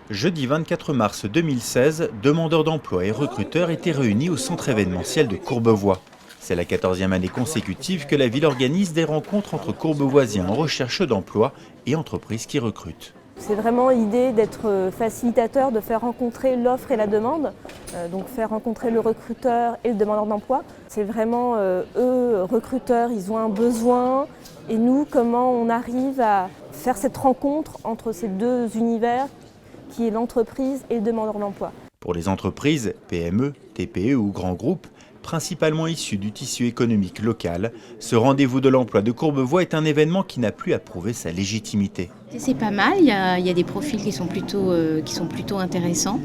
Jeudi 24 mars 2016, demandeurs d'emploi et recruteurs étaient réunis au centre événementiel de Courbevoie. C'est la 14e année consécutive que la ville organise des rencontres entre courbevoisiens en recherche d'emploi et entreprises qui recrutent. C'est vraiment l'idée d'être facilitateur, de faire rencontrer l'offre et la demande, donc faire rencontrer le recruteur et le demandeur d'emploi. C'est vraiment eux, recruteurs, ils ont un besoin et nous, comment on arrive à faire cette rencontre entre ces deux univers qui est l'entreprise et le demandeur d'emploi. Pour les entreprises, PME, TPE ou grands groupes, principalement issus du tissu économique local, ce rendez-vous de l'emploi de Courbevoie est un événement qui n'a plus à prouver sa légitimité. C'est pas mal, il y a des profils qui sont plutôt intéressants,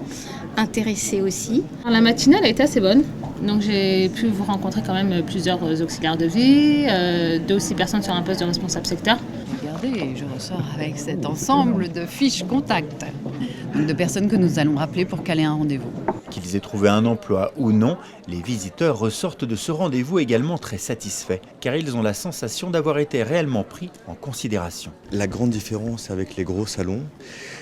intéressés aussi. La matinale a été assez bonne, donc j'ai pu vous rencontrer quand même plusieurs auxiliaires de vie, 2 ou 6 personnes sur un poste de responsable secteur. Regardez, je ressors avec cet ensemble de fiches contact, de personnes que nous allons rappeler pour caler un rendez-vous. Qu'ils aient trouvé un emploi ou non, les visiteurs ressortent de ce rendez-vous également très satisfaits, car ils ont la sensation d'avoir été réellement pris en considération. La grande différence avec les gros salons,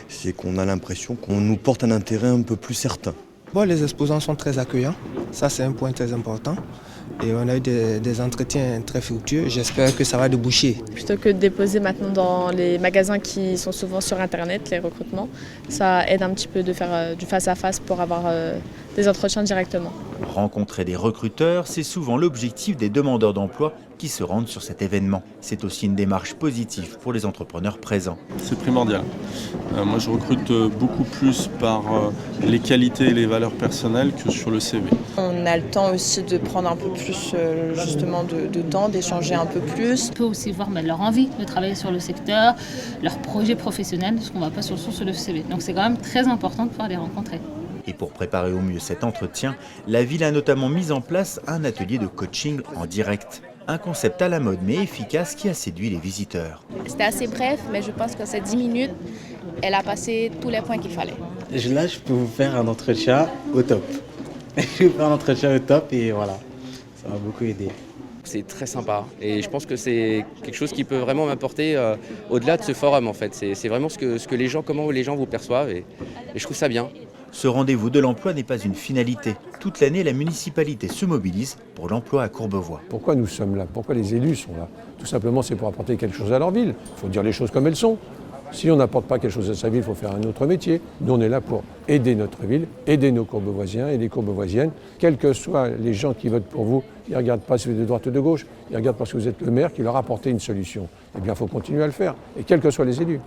c'est qu'on a l'impression qu'on nous porte un intérêt un peu plus certain. Bon, les exposants sont très accueillants, ça c'est un point très important. Et on a eu des entretiens très fructueux, j'espère que ça va déboucher. Plutôt que de déposer maintenant dans les magasins qui sont souvent sur internet, les recrutements, ça aide un petit peu de faire du face-à-face pour avoir des entretiens directement. Rencontrer des recruteurs, c'est souvent l'objectif des demandeurs d'emploi qui se rendent sur cet événement. C'est aussi une démarche positive pour les entrepreneurs présents. C'est primordial. Moi, je recrute beaucoup plus par les qualités et les valeurs personnelles que sur le CV. On a le temps aussi de prendre un peu plus justement de temps, d'échanger un peu plus. On peut aussi voir leur envie de travailler sur le secteur, leur projet professionnel, ce qu'on ne voit pas sur le CV. Donc c'est quand même très important de pouvoir les rencontrer. Et pour préparer au mieux cet entretien, la ville a notamment mis en place un atelier de coaching en direct. Un concept à la mode mais efficace qui a séduit les visiteurs. C'était assez bref, mais je pense que ces 10 minutes, elle a passé tous les points qu'il fallait. Là, je peux vous faire un entretien au top. Je vais vous faire un entretien au top et voilà, ça m'a beaucoup aidé. C'est très sympa et je pense que c'est quelque chose qui peut vraiment m'apporter au-delà de ce forum en fait. C'est vraiment comment les gens vous perçoivent et je trouve ça bien. Ce rendez-vous de l'emploi n'est pas une finalité. Toute l'année, la municipalité se mobilise pour l'emploi à Courbevoie. Pourquoi nous sommes là? Pourquoi les élus sont là? Tout simplement, c'est pour apporter quelque chose à leur ville. Il faut dire les choses comme elles sont. Si on n'apporte pas quelque chose à sa ville, il faut faire un autre métier. Nous, on est là pour aider notre ville, aider nos courbevoisiens et les courbevoisiennes. Quels que soient les gens qui votent pour vous, ils ne regardent pas si vous êtes de droite ou de gauche, ils regardent parce que vous êtes le maire qui leur a apporté une solution. Eh bien, il faut continuer à le faire, et quels que soient les élus.